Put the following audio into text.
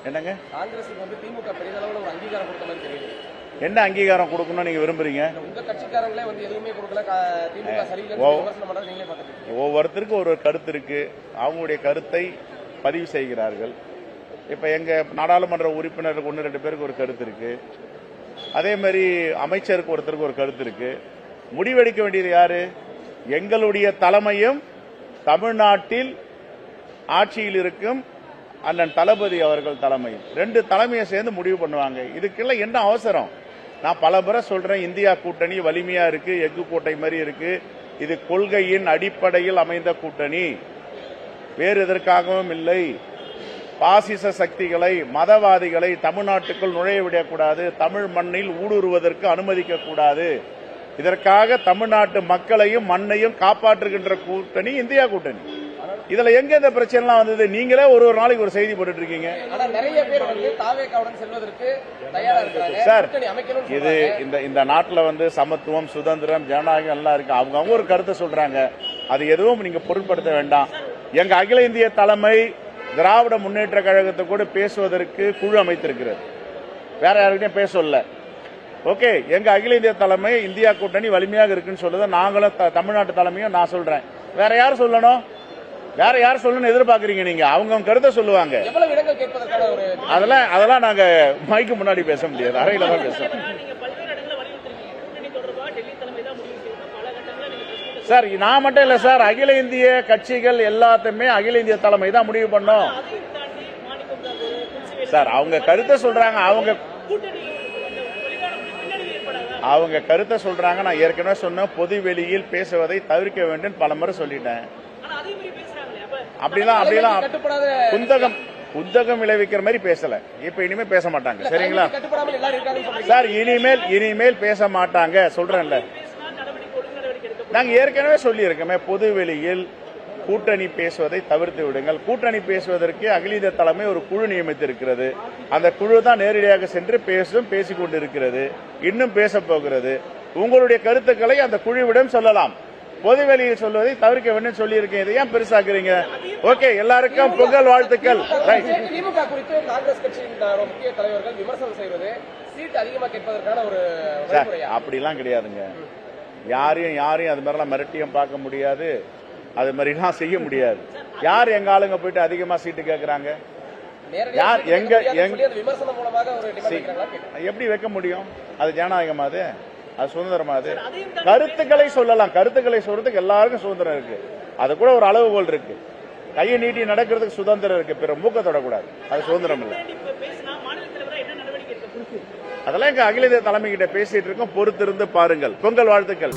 என்னங்க என்ன அங்கீகாரம் கொடுக்கணும் நீங்க விரும்புறீங்க? ஒவ்வொருத்தருக்கு ஒரு கருத்து இருக்கு, அவங்களுடைய கருத்தை பதிவு செய்கிறார்கள். இப்ப எங்க நாடாளுமன்ற உறுப்பினருக்கு 1-2 பேருக்கு ஒரு கருத்து இருக்கு, அதே மாதிரி அமைச்சருக்கு ஒருத்தருக்கு ஒரு கருத்து இருக்கு. முடிவெடுக்க வேண்டியது யாரு? எங்களுடைய தலைமையும் தமிழ்நாட்டில் ஆட்சியில் இருக்கும் அண்ணன் தளபதி அவர்கள் தலைமையும் 2 தலைமையை சேர்ந்து முடிவு பண்ணுவாங்க. இதுக்கெல்லாம் என்ன அவசரம்? நான் பல முறை சொல்றேன், இந்தியா கூட்டணி வலிமையா இருக்கு, எஃகு கோட்டை மாதிரி இருக்கு. இது கொள்கையின் அடிப்படையில் அமைந்த கூட்டணி, வேறு எதற்காகவும் இல்லை. பாசிச சக்திகளை, மதவாதிகளை தமிழ்நாட்டுக்குள் நுழைய விடக்கூடாது, தமிழ் மண்ணில் ஊடுருவதற்கு அனுமதிக்க கூடாது. இதற்காக தமிழ்நாட்டு மக்களையும் மண்ணையும் காப்பாற்றுகின்ற கூட்டணி இந்தியா கூட்டணி. இதுல எங்க இந்த பிரச்சனை எல்லாம் வந்தது? நீங்களே ஒரு நாளைக்கு ஒரு செய்தி போட்டுட்டு இருக்கீங்க. சார், இது இந்த நாட்டில் சமத்துவம், சுதந்திரம், ஜனநாயகம் எல்லாம் இருக்கு. அவங்க ஒரு கருத்தை சொல்றாங்க, அது எதுவும் நீங்க பொருட்படுத்த வேண்டாம். எங்க அகில இந்திய தலைமை திராவிட முன்னேற்ற கழகத்தை கூட பேசுவதற்கு குழு அமைத்திருக்கிறது, வேற யாருக்கிட்டையும் பேச சொல்ல. ஓகே, எங்க அகில இந்திய தலைமை இந்தியா கூட்டணி வலிமையாக இருக்குன்னு சொல்லுது. நாங்களும் தமிழ்நாட்டு தலைமையும் நான் சொல்றேன். வேற யார் சொல்லணும்? வேற யார் சொல்லணும்னு எதிர்பார்க்கறீங்க நீங்க? அவங்க கருத்தை சொல்லுவாங்க. அதெல்லாம் நாங்க மைக்கு முன்னாடி பேச முடியாது, அறையில தான் பேசுவோம். சார், நான் மட்டும் இல்ல சார், அகில இந்திய கட்சிகள் எல்லாத்தையுமே அகில இந்திய தலைமை தான் முடிவு பண்ணோம். சார், அவங்க கருத்தை சொல்றாங்க, அவங்க கருத்தை சொல்றாங்க. நான் ஏற்கனவே சொன்ன பொது வெளியில் பேசுவதை தவிர்க்க வேண்டும் பல முறை சொல்லிட்டேன். அப்படிலாம் குந்தகம் விளைவிக்கிற மாதிரி பேசல. இப்ப இனிமே பேச மாட்டாங்க, சரிங்களா? சார், இனிமேல் பேச மாட்டாங்க சொல்றேன்ல. நாங்க ஏற்கனவே சொல்லி இருக்கோமே, பொது வெளியில் கூட்டணி பேசுவதை தவிர்த்து விடுங்கள். கூட்டணி பேசுவதற்கு அகில இந்திய தலைமை ஒரு குழு நியமித்திருக்கிறது. அந்த குழு தான் நேரடியாக சென்று பேசிக் கொண்டிருக்கிறது, இன்னும் பேச போகிறது. உங்களுடைய கருத்துக்களை அந்த குழுவிடம் சொல்லலாம். பொதுவெளியில் சொல்வதை தவிர்க்க வேண்டும் சொல்லி இருக்கேன். இதை ஏன் பெருசாக்குறீங்க? ஓகே, எல்லாருக்கும் பொங்கல் வாழ்த்துக்கள். திமுக குறித்து காங்கிரஸ் கட்சியின் முக்கிய தலைவர்கள் விமர்சனம் செய்வது சீட் அதிகமாக கேட்பதற்கான ஒரு அப்படிலாம் கிடையாதுங்க. யாரையும் அது மாதிரிலாம் மிரட்டியும் பார்க்க முடியாது, அது மாதிரிலாம் செய்ய முடியாது. யார் எங்க ஆளுங்க போயிட்டு அதிகமா சீட்டு கேட்கறாங்க? யார் எப்படி வைக்க முடியும்? அது ஜனநாயகமா? அது சுதந்திரமா? அது கருத்துக்களை சொல்லலாம். கருத்துக்களை சொல்றதுக்கு எல்லாருக்கும் சுதந்திரம் இருக்கு. அது கூட ஒரு அளவுகோல் இருக்கு. கையை நீட்டி நடக்கிறதுக்கு சுதந்திரம் இருக்கு, பிற மூக்க தொடக்கூடாது. அது சுதந்திரம் இல்லை. அதெல்லாம் எங்க அகில இந்திய தலைமை கிட்ட பேசிட்டு இருக்கோம். பொறுத்திருந்து பாருங்கள். பொங்கல் வாழ்த்துக்கள்.